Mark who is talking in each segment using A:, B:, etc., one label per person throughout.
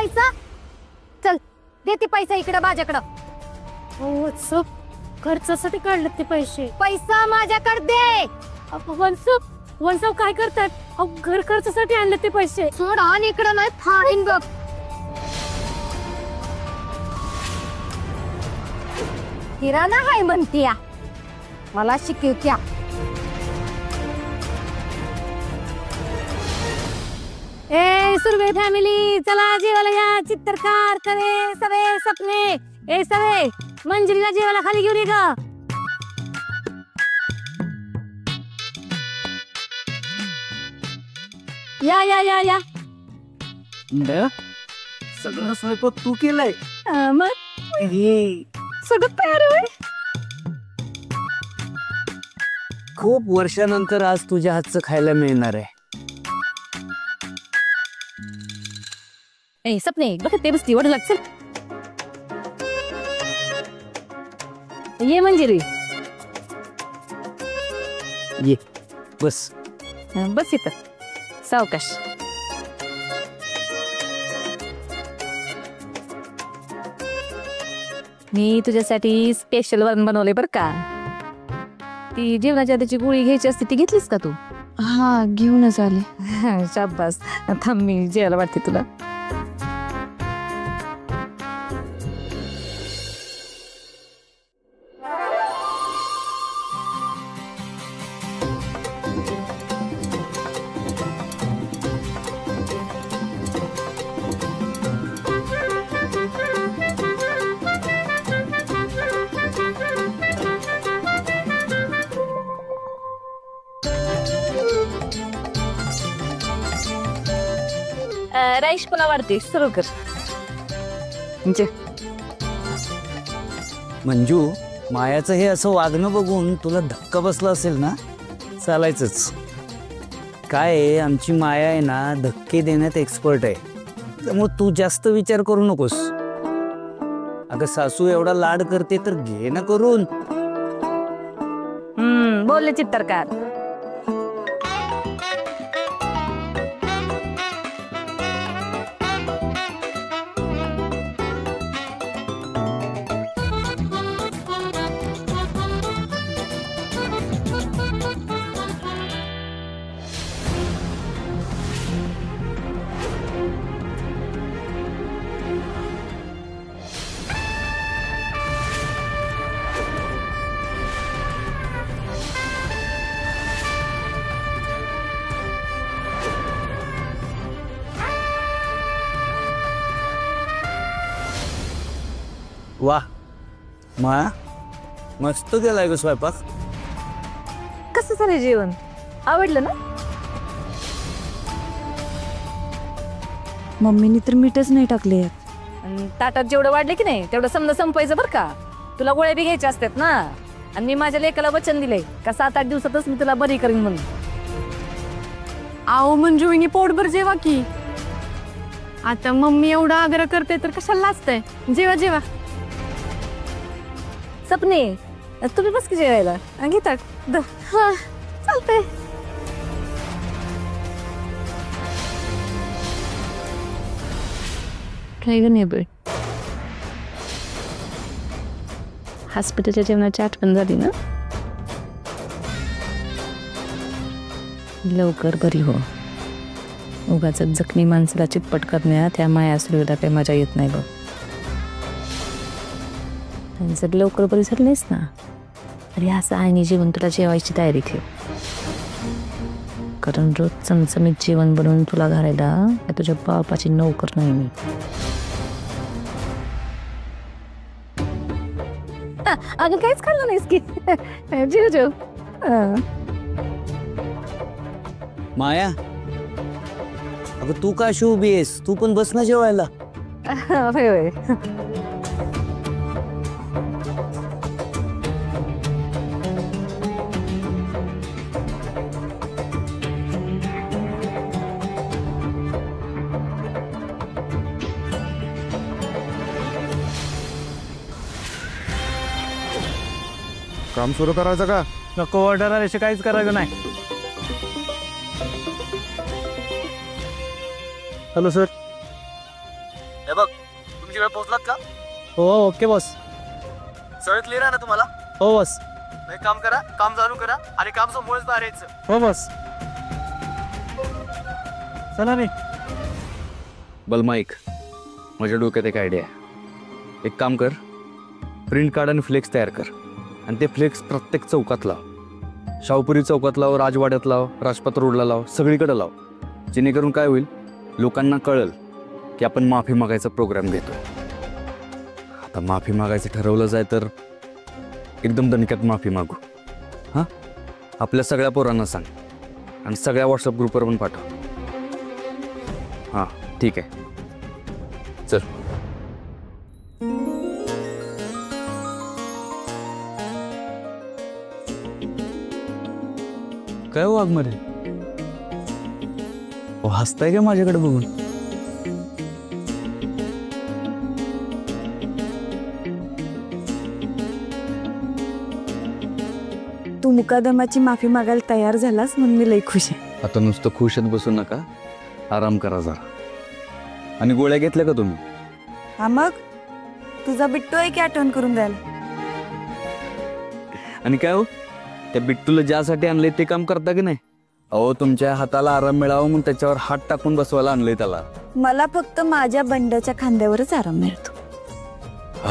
A: पैसा? चल देते पैसा इकडं माझ्याकडं.
B: खर्चासाठी काढले ते पैसे.
A: पैसा माझ्याकडे दे.
B: वंसव काय करतात? घर खर्चासाठी आणले ते पैसे.
A: सोड आणि इकडं नाही फाडीन बघ. किराणा हाय म्हणतीया, मला शिकवत्या.
B: ए सुरवे फॅमिली, चला जेवायला या. चित्रकार करे सवे सपने. ए सवे, मंजिरीला जेवायला खाली घेऊन ये ग. या या या या.
C: सगळं स्वयंपाक तू केलाय?
B: मग सगळं तयार आहे.
C: खूप वर्षानंतर आज तुझ्या हातचं खायला मिळणार आहे.
B: ए सपने बघ ते बसती वड लागत. ये मंजिरी,
C: ये बस.
B: बस इथं सावकाश. मी तुझ्यासाठी स्पेशल वरण बनवले बर का. ती जेवणाच्या आधीची गोळी घ्यायची असते ती घेतलीस का तू?
D: हा घेऊनच आले.
B: शाबास. थांब मी जेवायला वाटते तुला. राईस पण आवडते, सुरू कर.
C: मंजू, मायाचं हे असं वागणं बघून तुला धक्का बसला असेल ना? चालायचंच. काय आहे, आमची माया आहे ना धक्के देण्यात एक्सपर्ट आहे. त्यामुळे तू जास्त विचार करू नकोस. अगं सासू एवढा लाड करते तर घे ना करून.
B: बोलले चित्रकार.
C: वाह माया, मस्त केलाय ग स्वयंपाक.
B: कसं झालं जेवण? आवडलं ना?
D: मम्मीनी तर मीठच नाही टाकले.
B: ताटात जेवढं वाढले की नाही तेवढं समजा संपायचं बरं का. तुला गोळ्या बी घ्यायच्या असतात ना. आणि मी माझ्या लेकाला वचन दिलंय का 7-8 दिवसातच मी तुला बरी करीन म्हणून.
D: आओ मंजुळीनी पोटभर जेवा की. आता मम्मी एवढा आग्रह करते तर कशाला लाजतंय. जेवा जेवा.
B: सपने तुम्ही बस की जेवायला. घेतात चालतंय. काय ग नेबर, हॉस्पिटलच्या जेवणाची आठवण झाली ना? लवकर बरी हो. उगाच जखमी माणसाला चितपट करण्यात त्या माया सुरूला काही मजा येत नाही बघ. जर लवकर बरी झाली नाहीस ना तरी असं आईने जेवण तुला जेवायची तयारी ठेव. कारण रोज चमचमीत जेवण बनवून तुला घालायला तुझ्या बापाची नोकर नाही मी. अगं काहीच खाल्लं नाहीस की? जेव जेव.
C: माया, अगं तू का अशी उभी आहेस? तू पण बस ना जेवायला.
B: होय होय.
E: काम सुरू करायचं का?
C: नको, ऑर्डर आल्याशी काहीच करायचं नाही.
E: Hello sir.
C: हे बघ तुमची वेळ पोहोचलात का?
F: हो ओके बॉस.
C: सगळं क्लिअर आहे ना तुम्हाला?
F: हो बॉस.
C: एक काम करा, काम चालू करा आणि काम समोरच बाहेर यायचं.
F: हो बॉस. चला रे.
C: बलमाईक, माझ्या डोक्यात एक आयडिया आहे. एक काम कर, प्रिंट काढ आणि फ्लेक्स तयार कर आणि ते फ्लेक्स प्रत्येक चौकात लाव. शाहूपुरी चौकात लाव, राजवाड्यात लाव, राजपथ रोडला लाव, सगळीकडे लाव. जेणेकरून काय होईल, लोकांना कळेल की आपण माफी मागायचा प्रोग्राम घेतो. आता माफी मागायचं ठरवलं जाय तर एकदम दणक्यात माफी मागू. हां, आपल्या सगळ्या पोरांना सांग आणि सगळ्या व्हॉट्सअप ग्रुपवर पण पाठव. हां ठीक आहे, चल. काय हो वाघमारे, हसताय का माझ्याकडे बघून?
G: तू मुकादमाची माफी मागायला तयार झालास म्हणून मी लई खुश आहे.
C: आता नुसतं खुशात बसू नका, आराम करा जरा. आणि गोळ्या घेतल्या का तुम्ही?
G: हा मग तुझा बिट्टू आहे की आठवण करून द्यायला.
C: आणि काय हो, त्या बिट्टूला ज्यासाठी आणलंय ते काम करता की नाही? अहो तुमच्या हाताला आराम मिळावा म्हणून त्याच्यावर हात टाकून बसवायला आणलंय त्याला.
G: मला फक्त माझ्या बंडाच्या खांद्यावरच आराम मिळतो.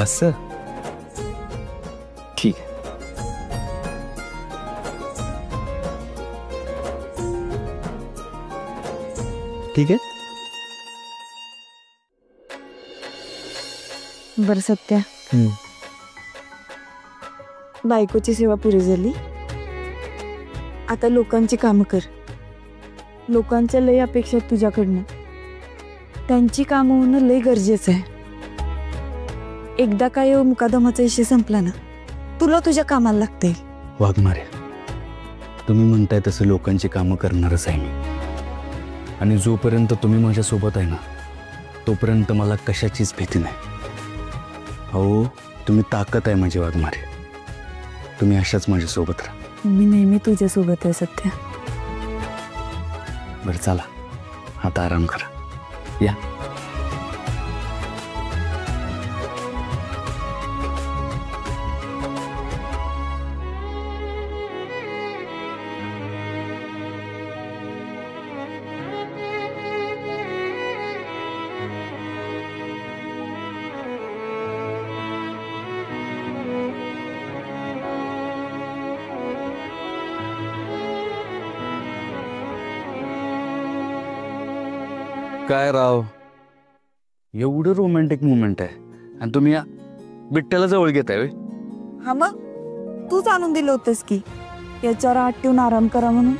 C: असं ठीक आहे. ठीक आहे.
G: बरं सत्या, बायकोची सेवा पुरी झाली. आता लोकांची कामं कर. लोकांच्या लय अपेक्षा आहेत तुझ्याकडनं. त्यांची कामं होणं लय गरजेचं आहे. एकदा काय मुकादमाचा विषय संपला ना, तुला तुझ्या कामाला लागते.
C: वाघमारे, तुम्ही म्हणताय तसं लोकांची कामं करणारच आहे मी. आणि जोपर्यंत तुम्ही माझ्यासोबत आहे ना, तोपर्यंत मला कशाचीच भीती नाही. अहो तुम्ही ताकद आहे माझी वाघमारे. तुम्ही अशाच माझ्यासोबत राहा.
G: मी नेहमी तुझ्यासोबत आहे सत्या.
C: बरं चला, आता आराम करा. या. काय राव, एवढं रोमॅन्टिक मुवमेंट आहे आणि तुम्ही या बिट्ट्याला जवळ घेताय व्हय?
G: हा मग तूच आणून दिलं होतंस की याच्यावर हात ठेवून आराम करा म्हणून.